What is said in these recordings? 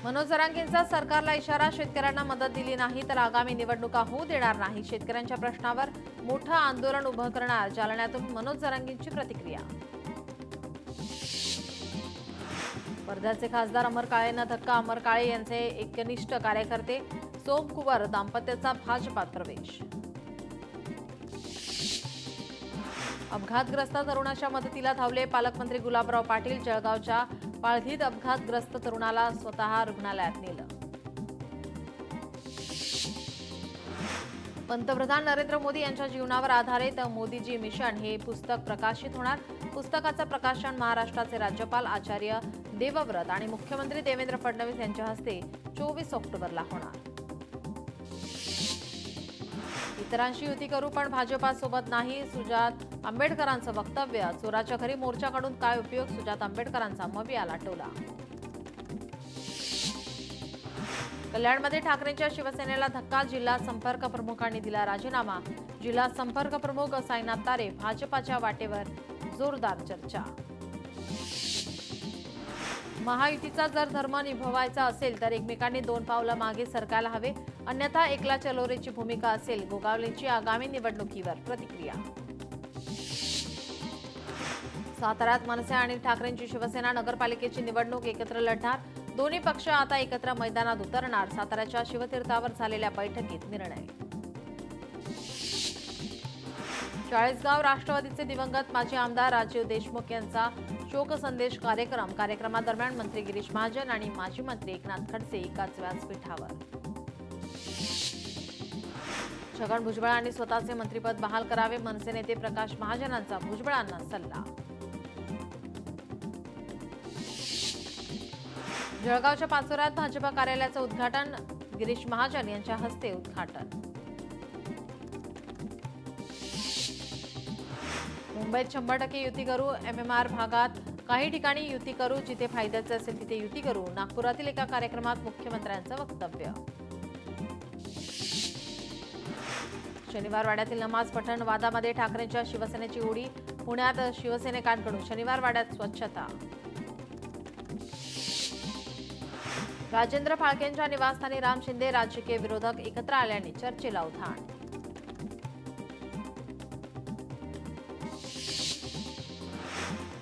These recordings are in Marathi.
मनोज जरांगेंचा सरकारला इशारा, शेतकऱ्यांना मदत दिली नाही तर आगामी निवडणुका होऊ देणार नाही. शेतकऱ्यांच्या प्रश्नावर मोठं आंदोलन उभं करणार. जालन्यातून मनोज जरांगेंची प्रतिक्रिया. वर्ध्याचे खासदार अमर काळेंना धक्का. अमर काळे यांचे एकनिष्ठ कार्यकर्ते सोमकुवर दाम्पत्याचा भाजपात प्रवेश. अपघातग्रस्त तरुणाच्या मदतीला धावले पालकमंत्री गुलाबराव पाटील. जळगावच्या पाळधीत अपघातग्रस्त तरुणाला स्वतः रुग्णालयात नेलं. पंतप्रधान नरेंद्र मोदी यांच्या जीवनावर आधारित मोदीजी मिशन हे पुस्तक प्रकाशित होणार. पुस्तकाचं प्रकाशन महाराष्ट्राचे राज्यपाल आचार्य देवव्रत आणि मुख्यमंत्री देवेंद्र फडणवीस यांच्या हस्ते 24 ऑक्टोबरला होणार. इतरांशी युती करू पण भाजपासोबत नाही, सुजात आंबेडकरांचं वक्तव्य. चोराच्या घरी मोर्चा काढून काय उपयोग, सुजात आंबेडकरांचा मवियाला टोला. कल्याणमध्ये ठाकरेंच्या शिवसेनेला धक्का. जिल्हा संपर्क प्रमुखांनी दिला राजीनामा. जिल्हा संपर्क प्रमुख साईनाथ तारे भाजपाच्या वाटेवर, जोरदार चर्चा. महायुतीचा जर धर्म निभवायचा असेल तर एकमेकांनी 2 पावलं मागे सरकायला हवे, अन्यथा एकला चलोरेची भूमिका असेल. गोगावलेची आगामी निवडणुकीवर प्रतिक्रिया. साताऱ्यात मनसे आणि ठाकरेंची शिवसेना नगरपालिकेची निवडणूक एकत्र लढणार. दोन्ही पक्ष आता एकत्र मैदानात उतरणार. साताऱ्याच्या शिवतीर्थावर झालेल्या बैठकीत निर्णय. चाळीसगाव राष्ट्रवादीचे दिवंगत माजी आमदार राजीव देशमुख यांचा शोक संदेश कार्यक्रम. कार्यक्रमादरम्यान मंत्री गिरीश महाजन आणि माजी मंत्री एकनाथ खडसे एकाच व्यासपीठावर. छगन भुजबळांनी स्वतःचे मंत्रिपद बहाल करावे, मनसे नेते प्रकाश महाजनांचा भुजबळांना सल्ला. जळगावच्या पाचोऱ्यात भाजपा कार्यालयाचं उद्घाटन. गिरीश महाजन यांच्या हस्ते उद्घाटन. मुंबईत 100% युती करू. MMR भागात काही ठिकाणी युती करू, जिथे फायद्याचे असेल तिथे युती करू. नागपुरातील एका कार्यक्रमात मुख्यमंत्र्यांचं वक्तव्य. शनिवार वाड्यातील नमाज पठण वादामध्ये ठाकरेंच्या शिवसेनेची उडी. पुण्यात शिवसैनिकांकडून शनिवार वाड्यात स्वच्छता. राजेंद्र फाळकेंच्या निवासस्थानी राम शिंदे. राजकीय विरोधक एकत्र आल्याने चर्चेला उधाण.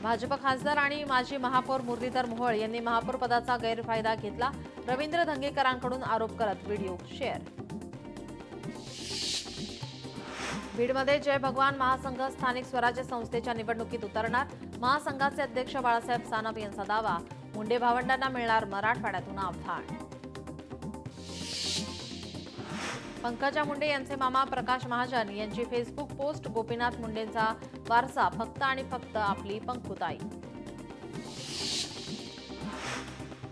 भाजप खासदार आणि माजी महापौर मुरलीधर मोहोळ यांनी महापौर पदाचा गैरफायदा घेतला. रवींद्र धंगेकरांकडून आरोप करत व्हिडिओ शेअर. बीडमध्ये जय भगवान महासंघ स्थानिक स्वराज्य संस्थेच्या निवडणुकीत उतरणार. महासंघाचे अध्यक्ष बाळासाहेब सानप यांचा दावा. मुंडे भावंडांना मिळणार मराठवाड्यातून आव्हान. पंकजा मुंडे यांचे मामा प्रकाश महाजन यांची फेसबुक पोस्ट. गोपीनाथ मुंडेंचा वारसा फक्त आणि फक्त आपली पंकुताई.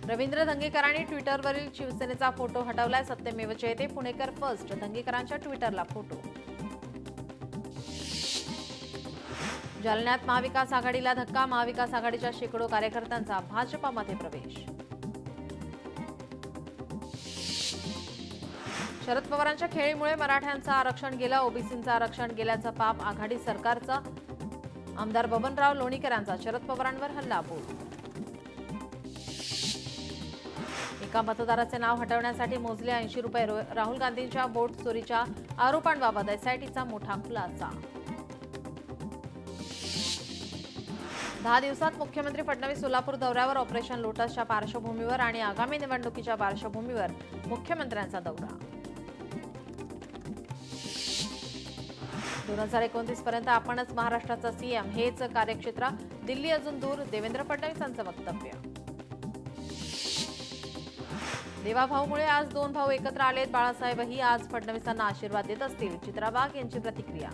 रवींद्र धंगेकरांनी ट्विटरवरील शिवसेनेचा फोटो हटवलाय. सत्यमेव जयते पुणेकर फर्स्ट. धंगेकरांच्या ट्विटरला फोटो. जालन्यात महाविकास आघाडीला धक्का. महाविकास आघाडीच्या शेकडो कार्यकर्त्यांचा भाजपामध्ये प्रवेश. शरद पवारांच्या खेळीमुळे मराठ्यांचं आरक्षण गेलं. ओबीसींचं आरक्षण गेल्याचं पाप आघाडी सरकारचं. आमदार बबनराव लोणीकरांचा शरद पवारांवर हल्लाबोल. एका मतदाराचे नाव हटवण्यासाठी मोजले 80 रुपये. राहुल गांधींच्या बोट चोरीच्या आरोपांबाबत एसआयटीचा मोठा खुलासा. 10 दिवसात मुख्यमंत्री फडणवीस सोलापूर दौऱ्यावर. ऑपरेशन लोटसच्या पार्श्वभूमीवर आणि आगामी निवडणुकीच्या पार्श्वभूमीवर मुख्यमंत्र्यांचा दौरा. 2029 पर्यंत आपणच महाराष्ट्राचा सीएम, हेच कार्यक्षेत्र. दिल्ली अजून दूर. देवेंद्र फडणवीसांचं वक्तव्य. देवाभाऊमुळे आज 2 भाऊ एकत्र आलेत. बाळासाहेबही आज फडणवीसांना आशीर्वाद देत असतील. चित्रा वाघ यांची प्रतिक्रिया.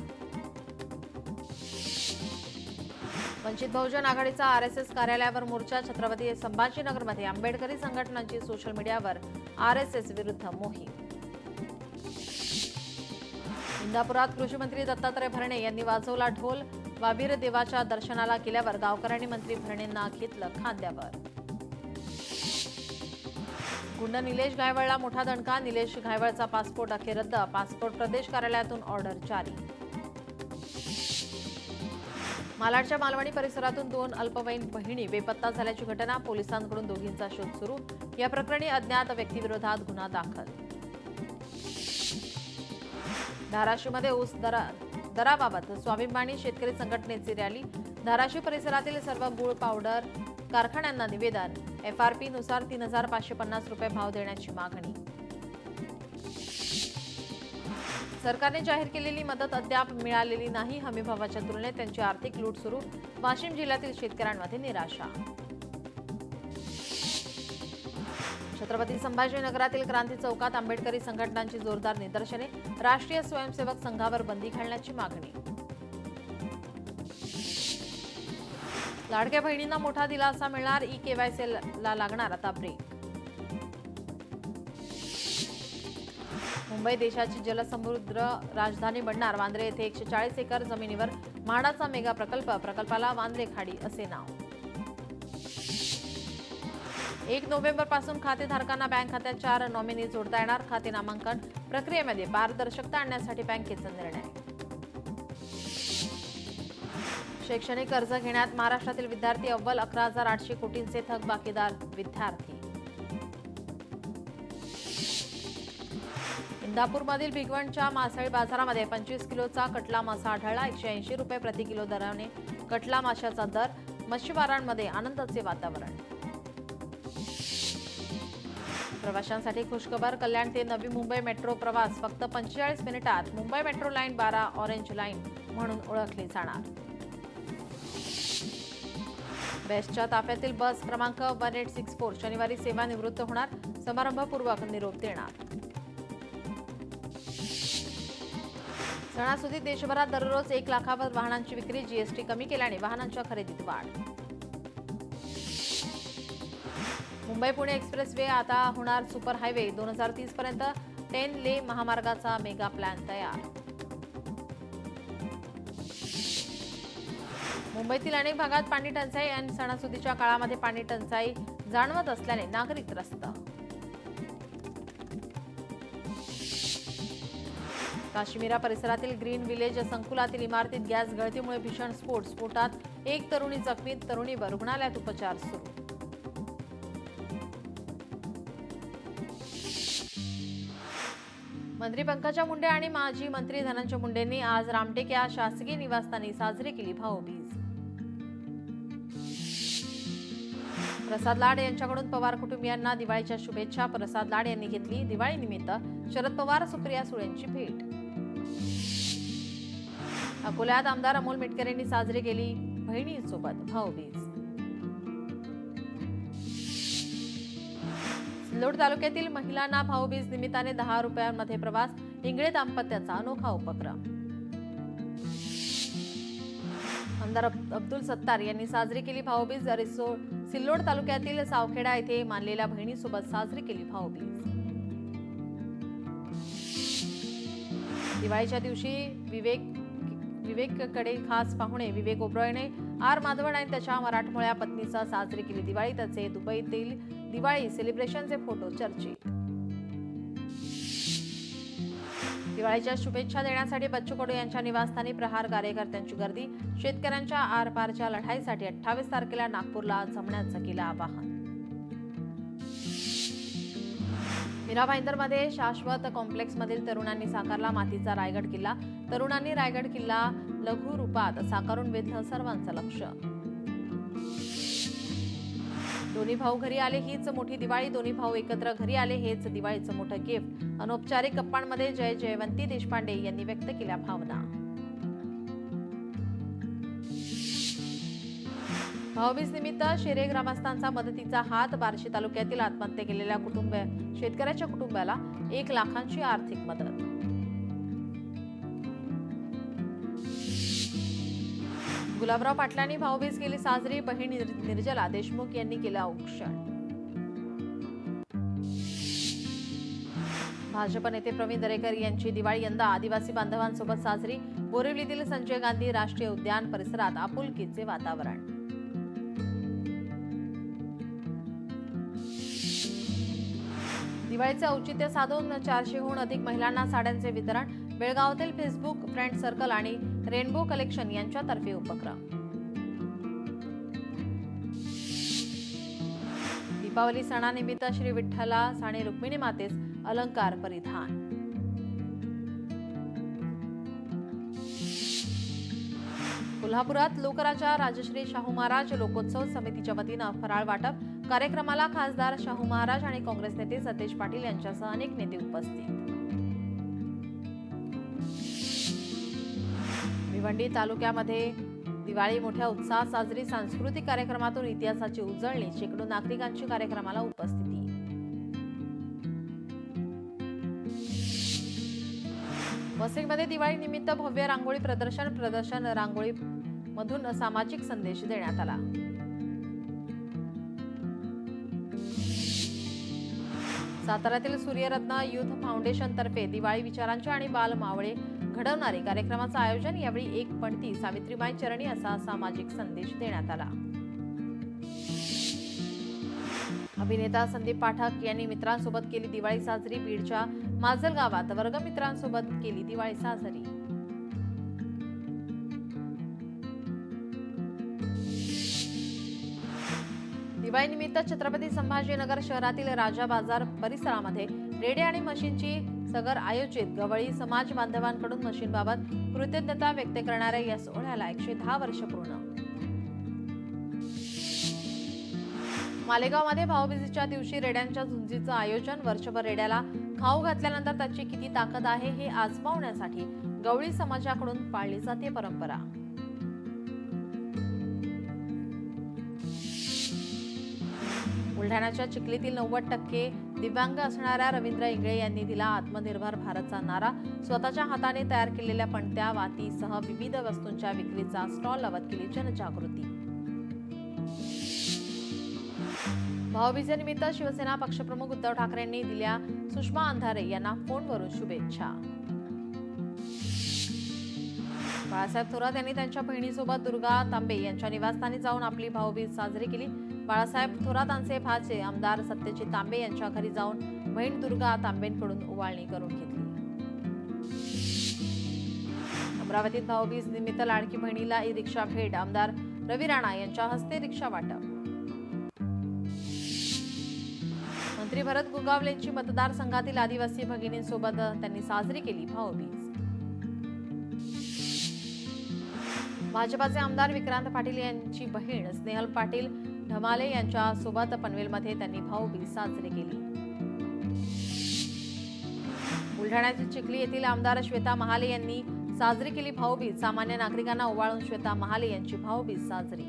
वंचित बहुजन आघाडीचा RSS कार्यालयावर मोर्चा. छत्रपती संभाजीनगरमध्ये आंबेडकरी संघटनांची सोशल मीडियावर RSS विरुद्ध मोहीम. इंदापुरात कृषी मंत्री दत्तात्रय भरणे यांनी वाजवला ढोल. वाबीर देवाच्या दर्शनाला गेल्यावर गावकऱ्यांनी मंत्री भरणेंना घेतलं खांद्यावर. गुंड निलेश घायवळला मोठा दणका. निलेश घायवळचा पासपोर्ट अखेर रद्द. पासपोर्ट प्रदेश कार्यालयातून ऑर्डर जारी. मालाडच्या मालवणी परिसरातून 2 अल्पवयीन बहिणी बेपत्ता झाल्याची घटना, पोलिसांकडून दोघींचा शोध सुरू. या प्रकरणी अज्ञात व्यक्तीविरोधात गुन्हा दाखल. धाराशिवमध्ये ऊस दराबाबत स्वाभिमानी शेतकरी संघटनेची रॅली. धाराशिव परिसरातील सर्व गूळ पावडर कारखान्यांना निवेदन. FRP नुसार 3,550 रुपये भाव देण्याची मागणी. सरकारने जाहीर केलेली मदत अद्याप मिळालेली नाही. हमीभावाच्या तुलनेत त्यांची आर्थिक लूट सुरू. वाशिम जिल्ह्यातील शेतकऱ्यांमध्ये निराशा. छत्रपती संभाजीनगरातील क्रांती चौकात आंबेडकरी संघटनांची जोरदार निदर्शने. राष्ट्रीय स्वयंसेवक संघावर बंदी घालण्याची मागणी. लाडक्या बहिणींना मोठा दिलासा मिळणार. eKYC ला लागणार आता ब्रेक. मुंबई देशाची जलसमृद्ध राजधानी बनणार. वांद्रे येथे 140 एकर जमिनीवर म्हाडाचा मेगा प्रकल्पाला वांद्रे खाडी असे नाव. 1 नोव्हेंबरपासून खातेधारकांना बँक खात्यात 4 नॉमिनी जोडता येणार. खाते नामांकन प्रक्रियेमध्ये पारदर्शकता आणण्यासाठी बँकेचा निर्णय. शैक्षणिक कर्ज घेण्यात महाराष्ट्रातील विद्यार्थी अव्वल. 11,800 कोटींचे थकबाकीदार विद्यार्थी. इंदापूरमधील भिगवणच्या मासळी बाजारामध्ये 25 किलोचा कटला मासा आढळला. 180 रुपये प्रति किलो दराने कटला माशाचा दर. मच्छीमारांमध्ये आनंदाचे वातावरण. प्रवाशांसाठी खुशखबर. कल्याण ते नवी मुंबई मेट्रो प्रवास फक्त 45 मिनिटात. Mumbai metro line 12 orange line म्हणून ओळखली जाणार. बेस्टच्या ताफ्यातील बस क्रमांक 1864 शनिवारी सेवानिवृत्त होणार. समारंभपूर्वक निरोप देणार. सणासुदीत देशभरात दररोज 1 लाखावर वाहनांची विक्री. जीएसटी कमी केल्याने वाहनांच्या खरेदीत वाढ. मुंबई पुणे एक्सप्रेस वे आता होणार सुपर हायवे. 2030 पर्यंत 10 ले महामार्गाचा मेगा प्लॅन तयार. मुंबईतील अनेक भागात पाणी टंचाई आणि सणासुदीच्या काळामध्ये पाणी टंचाई जाणवत असल्याने नागरिक त्रस्त. काश्मीरा परिसरातील ग्रीन विलेज संकुलातील इमारतीत गॅस गळतीमुळे भीषण स्फोटात 1 तरुणी जखमी. तरुणीवर रुग्णालयात उपचार सुरू. मंत्री पंकजा मुंडे आणि माजी मंत्री धनंजय मुंडेंनी आज रामटेक या शासकीय निवासस्थानी साजरी केली भाऊबीज. प्रसाद लाड यांच्याकडून पवार कुटुंबियांना दिवाळीच्या शुभेच्छा. प्रसाद लाड यांनी घेतली दिवाळीनिमित्त शरद पवार सुप्रिया सुळेंची भेट. अकोल्यात आमदार अमोल मिटकर यांनी साजरी केली बहिणींसोबत भाऊबीज. सिल्लोड तालुक्यातील महिलांना भाऊबीज निमित्ताने 10 रुपयांमध्ये प्रवास. इंगळे दाम्पत्याचा अनोखा उपक्रम. आमदार अब्दुल सत्तार यांनी साजरी केली भाऊबीज. सिल्लोड तालुक्यातील सावखेडा येथे मानलेल्या बहिणीसोबत साजरी केली भाऊबीज. दिवाळीच्या दिवशी विवेककडे खास पाहुणे. विवेक ओबरॉयने आर माधवन आणि त्याच्या मराठमोळ्या पत्नीसह साजरी केली दिवाळी. त्याचे दुबईतील दिवाळी सेलिब्रेशनचे फोटो चर्चित. दिवाळीच्या शुभेच्छा देण्यासाठी बच्चू कडू यांच्या निवासस्थानी प्रहार कार्यकर्त्यांची गर्दी. शेतकऱ्यांच्या आरपारच्या लढाईसाठी 28 तारखेला नागपूरला जमण्याचं केलं आवाहन. मीरा भाईंदरमध्ये शाश्वत कॉम्प्लेक्समधील तरुणांनी साकारला मातीचा रायगड किल्ला. तरुणांनी रायगड किल्ला लघु रूपात साकारून वेधलं सर्वांचं लक्ष. दोन्ही भाऊ घरी आले हीच मोठी दिवाळी. दोन्ही भाऊ एकत्र घरी आले हेच दिवाळीचं मोठं गिफ्ट. अनौपचारिक गप्पांमध्ये जयवंती देशपांडे यांनी व्यक्त केल्या भावना. भाऊबीज निमित्त शेरे ग्रामस्थांचा मदतीचा हात. बार्शी तालुक्यातील आत्महत्या केलेल्या शेतकऱ्याच्या कुटुंबाला 1 लाखांची आर्थिक मदत. गुलाबराव पाटलांनी भाऊबीज केली साजरी. बहीण निर्जला देशमुख यांनी केलं औक्षण. भाजप नेते प्रवीण दरेकर यांची दिवाळी यंदा आदिवासी बांधवांसोबत साजरी. बोरिवलीतील संजय गांधी राष्ट्रीय उद्यान परिसरात आपुलकीचे वातावरण. दिवाळीचे औचित्य साधून 400हून अधिक महिलांना साड्यांचे वितरण. बेळगावातील फेसबुक फ्रेंड सर्कल आणि रेनबो कलेक्शन यांच्यातर्फे उपक्रम. दीपावली सणानिमित्त श्री विठ्ठलास आणि रुक्मिणी मातेस अलंकार परिधान. कोल्हापुरात लोकराजा राजश्री शाहू महाराज लोकोत्सव समितीच्या वतीनं फराळ वाटप. कार्यक्रमाला खासदार शाहू महाराज आणि काँग्रेस नेते सतेज पाटील यांच्यासह अनेक नेते उपस्थित. भिवंडी तालुक्यामध्ये दिवाळी मोठ्या उत्साहात साजरी. सांस्कृतिक कार्यक्रमातून इतिहासाची उजळणी. शेकडो नागरिकांची कार्यक्रमाला उपस्थिती. वसईमध्ये दिवाळी निमित्त भव्य रांगोळी प्रदर्शन रांगोळी मधून सामाजिक संदेश देण्यात आला. साताऱ्यातील सूर्यरत्न युथ फाउंडेशन तर्फे दिवाळी विचारांचे आणि बाल मावळे घडवणारे कार्यक्रमाचं आयोजन. यावेळी एक पणती सावित्रीबाई चरणी असा सामाजिक संदेश देण्यात आला. अभिनेता संदीप पाठक यांनी मित्रांसोबत केली दिवाळी साजरी. बीडच्या माजल गावात वर्गमित्रांसोबत केली दिवाळी साजरी. दिवाळी निमित्त छत्रपती संभाजीनगर शहरातील राजा बाजार परिसरामध्ये रेडे आणि मशीनची सगर आयोजित. गवळी समाज बांधवांकडून मशीनबाबत कृतज्ञता व्यक्त करणाऱ्या या सोहळ्याला 110 वर्ष पूर्ण. मालेगावमध्ये भाऊबीजेच्या दिवशी रेड्यांच्या झुंजीचं आयोजन. वर्षभर रेड्याला खाऊ घातल्यानंतर त्याची किती ताकद आहे हे आजमावण्यासाठी गवळी समाजाकडून पाळली जाते परंपरा. बुलढाण्याच्या चिखलीतील 90% दिव्यांग असणाऱ्या रवींद्र इंगळे यांनी दिला आत्मनिर्भर भारतचा नारा. स्वतःच्या हाताने तयार केलेल्या पणत्या वातीसह विविध वस्तूंच्या विक्रीचा स्टॉल लावत केली जनजागृती. भाऊबीजेनिमित्त शिवसेना पक्षप्रमुख उद्धव ठाकरेंनी दिल्या सुषमा अंधारे यांना फोनवरून शुभेच्छा. बाळासाहेब थोरात यांनी त्यांच्या बहिणीसोबत दुर्गा तांबे यांच्या निवासस्थानी जाऊन आपली भाऊबीज साजरी केली. बाळासाहेब थोरातांचे भाचे आमदार सत्यजित तांबे यांच्या घरी जाऊन बहीण दुर्गा तांबेंकडून ओवाळणी करून घेतली. अमरावतीत भाऊबीज निमित्त लाडकी बहिणीला ई रिक्षा भेट. आमदार रवी राणा यांच्या हस्ते रिक्षा वाटप. मंत्री भरत गोगावलेंची मतदारसंघातील आदिवासी भगिनींसोबत त्यांनी साजरी केली भाऊबीज. भाजपाचे आमदार विक्रांत पाटील यांची बहीण स्नेहल पाटील ढमाले यांच्या सोबत पनवेलमध्ये त्यांनी भाऊबीज साजरी केली. बुलढाण्यातील चिखली येथील आमदार श्वेता महाले यांनी साजरी केली भाऊबीज. सामान्य नागरिकांना ओवाळून श्वेता महाले यांची भाऊबीज साजरी.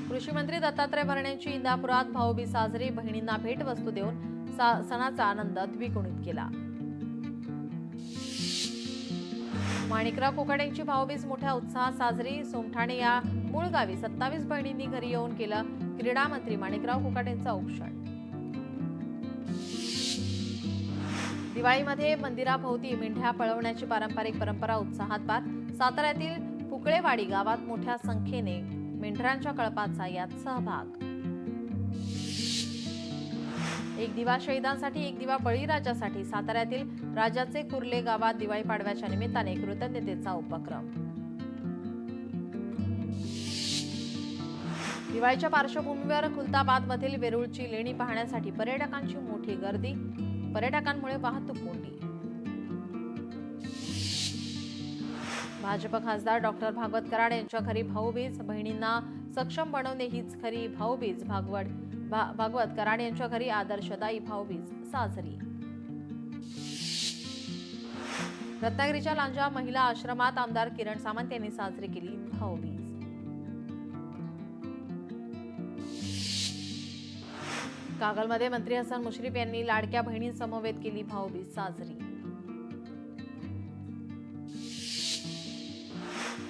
कृषी मंत्री दत्तात्रय भरणेंची इंदापुरात भाऊबीज साजरी. बहिणींना भेटवस्तू देऊन सणाचा आनंद द्विगुणित केला. माणिकराव कोकाटेंची भाऊबीज मोठ्या उत्साहात साजरी. सोमठाणे या मूळ गावी 27 बहिणींनी घरी येऊन केलं क्रीडा मंत्री माणिकराव कोकाटेंचं औक्षण. दिवाळीमध्ये मंदिराभोवती मेंढ्या पळवण्याची पारंपरिक परंपरा उत्साहात पार. साताऱ्यातील पुकळेवाडी गावात मोठ्या संख्येने मेंढरांच्या कळपाचा यात सहभाग. एक दिवा शहीदांसाठी एक दिवा बळीराजासाठी. साताऱ्यातील राजाचे कुर्ले गावात दिवाळी पाडव्याच्या निमित्ताने कृतज्ञतेचा उपक्रम. दिवाळीच्या पार्श्वभूमीवर खुलताबादमधील वेरूळची लेणी पाहण्यासाठी पर्यटकांची मोठी गर्दी. पर्यटकांमुळे वाहतूक कोंडी. भाजप खासदार डॉक्टर भागवत कराड यांच्या घरी भाऊबीज. बहिणींना सक्षम बनवणे हीच खरी भाऊबीज. भागवत कराड यांच्या घरी आदर्शदायी भाऊबीज साजरी. रत्नागिरीच्या लांजा महिला आश्रमात आमदार किरण सामंत यांनी साजरी केली भाऊबीज. कागलमध्ये मंत्री हसन मुश्रीफ यांनी लाडक्या बहिणींसमवेत केली भाऊबीज साजरी.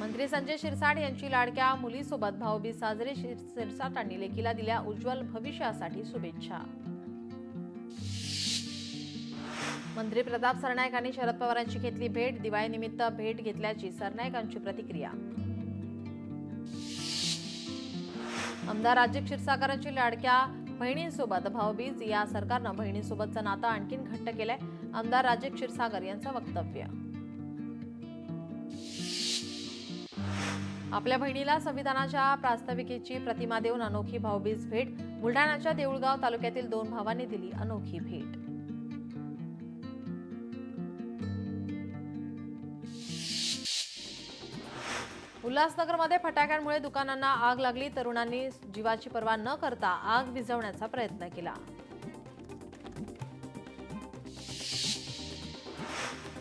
मंत्री संजय शिरसाट यांची लाडक्या मुलीसोबत भाऊबीज साजरी. शिरसाटांनी लेकीला दिल्या उज्ज्वल भविष्यासाठी शुभेच्छा. मंत्री प्रताप सरनाईकांनी शरद पवारांची घेतली भेट. दिवाळीनिमित्त भेट घेतल्याची सरनाईकांची प्रतिक्रिया. आमदार राजीव क्षीरसागरांची लाडक्या बहिणींसोबत भाऊबीज. या सरकारनं बहिणींसोबतचं नातं आणखीन घट्ट केलंय. आमदार राजीव क्षीरसागर यांचं वक्तव्य. आपल्या बहिणीला संविधानाच्या प्रास्ताविकेची प्रतिमा देऊन अनोखी भाऊबीज भेट. बुलढाण्याच्या देऊळगाव तालुक्यातील 2 भावांनी दिली अनोखी भेट. उल्हासनगरमध्ये फटाक्यांमुळे दुकानांना आग लागली. तरुणांनी जीवाची पर्वा न करता आग विझवण्याचा प्रयत्न केला.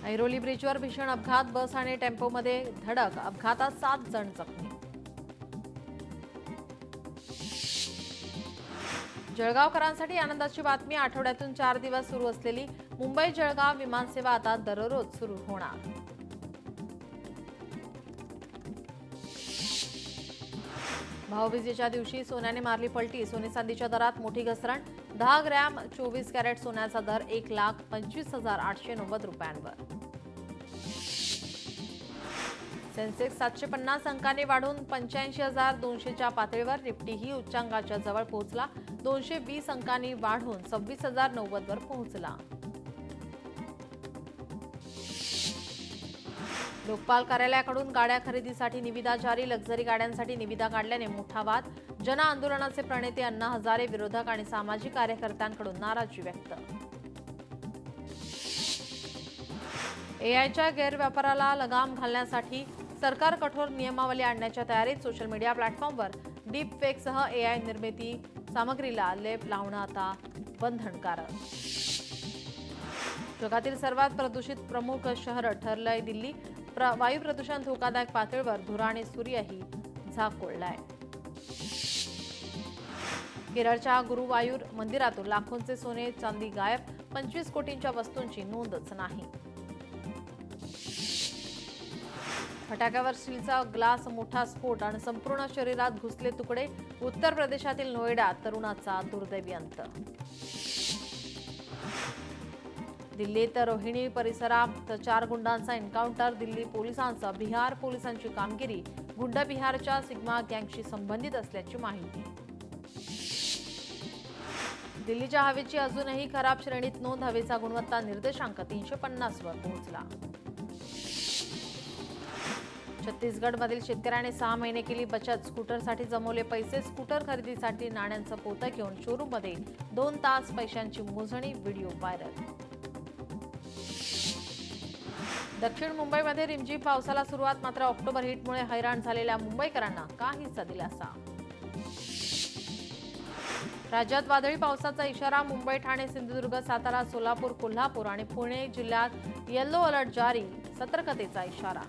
ऐरोली ब्रिजवर भीषण अपघात. बस आणि टेम्पोमध्ये धडक. अपघातात 7 जण जखमी. जळगावकरांसाठी आनंदाची बातमी. आठवड्यातून 4 दिवस सुरू असलेली मुंबई जळगाव विमानसेवा आता दररोज सुरू होणार. भाऊबीजेच्या दिवशी सोन्याने मारली पलटी. सोने चांदीच्या दरात मोठी घसरण. 10 ग्रॅम 24 कॅरेट सोन्याचा दर 1,25,890 रुपयांवर. सेन्सेक्स 750 अंकांनी वाढून 85,200च्या पातळीवर. निफ्टीही उच्चांकाच्या जवळ पोहोचला. 220 अंकांनी वाढून 26,090 वर पोहोचला. लोकपाल कार्यालयाकडून गाड्या खरेदीसाठी निविदा जारी. लक्झरी गाड्यांसाठी निविदा काढल्याने मोठा वाद. जन आंदोलनाचे प्रणेते अण्णा हजारे, विरोधक आणि सामाजिक कार्यकर्त्यांकडून नाराजी व्यक्त. एआयच्या गैरवापराला लगाम घालण्यासाठी सरकार कठोर नियमावली आणण्याच्या तयारीत. सोशल मीडिया प्लॅटफॉर्मवर डीप फेकसह एआय निर्मिती सामग्रीला लेप लावणं आता बंधनकारक. जगातील सर्वात प्रदूषित प्रमुख शहर ठरलंय दिल्ली. वायू प्रदूषण धोकादायक पातळीवर. धुरा आणि सूर्यही झाकोळलाय. केरळच्या गुरुवायूर मंदिरातून लाखोंचे सोने चांदी गायब. 25 कोटींच्या वस्तूंची नोंदच नाही. फटाक्यावर स्टीलचा ग्लास. मोठा स्फोट आणि संपूर्ण शरीरात घुसले तुकडे. उत्तर प्रदेशातील नोएडात तरुणाचा दुर्दैवी अंत. दिल्लीत रोहिणी परिसरात 4 गुंडांचा एन्काउंटर. दिल्ली पोलिसांसह बिहार पोलिसांची कामगिरी. गुंड बिहारच्या सिग्मा गँगशी संबंधित असल्याची माहिती. दिल्लीच्या हवेची अजूनही खराब श्रेणीत नोंद. हवेचा गुणवत्ता निर्देशांक 350 वर पोहोचला. छत्तीसगडमधील शेतकऱ्याने 6 महिने केली बचत. स्कूटरसाठी जमवले पैसे. स्कूटर खरेदीसाठी नाण्यांचं पोतं घेऊन शोरूममध्ये 2 तास पैशांची मोजणी. Video viral. दक्षिण मुंबईमध्ये रिमझिम पावसाला सुरुवात. मात्र ऑक्टोबर हिटमुळे हैराण झालेल्या मुंबईकरांना काहीसा दिलासा. राज्यात वादळी पावसाचा इशारा. मुंबई, ठाणे, सिंधुदुर्ग, सातारा, सोलापूर, कोल्हापूर आणि पुणे जिल्ह्यात येलो अलर्ट जारी. सतर्कतेचा इशारा.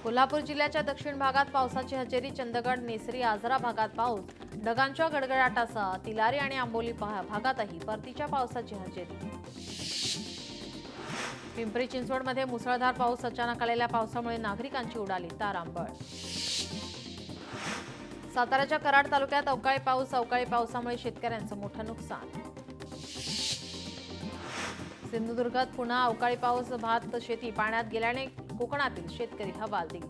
कोल्हापूर जिल्ह्याच्या दक्षिण भागात पावसाची हजेरी. चंदगड, नेसरी, आजरा भागात पाऊस. ढगांच्या गडगडाटासह तिलारी आणि आंबोली भागातही परतीच्या पावसाची हजेरी. पिंपरी चिंचवडमध्ये मुसळधार पाऊस. अचानक आलेल्या पावसामुळे नागरिकांची उडाली तारांबळ. साताऱ्याच्या कराड तालुक्यात अवकाळी पाऊस. अवकाळी पावसामुळे शेतकऱ्यांचं मोठं नुकसान. सिंधुदुर्गात पुन्हा अवकाळी पाऊस. भात शेती पाण्यात गेल्याने कोकणातील शेतकरी हवालदिल.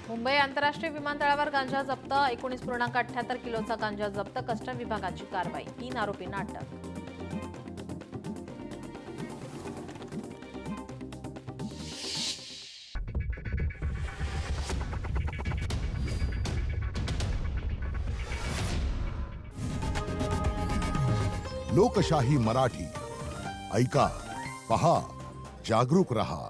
मुंबई आंतरराष्ट्रीय विमानतळावर गांजा जप्त. 19.78 किलोचा गांजा जप्त. कस्टम विभागाची कारवाई. 3 आरोपींना अटक. लोकशाही मराठी ऐका, पहा, जागरूक रहा.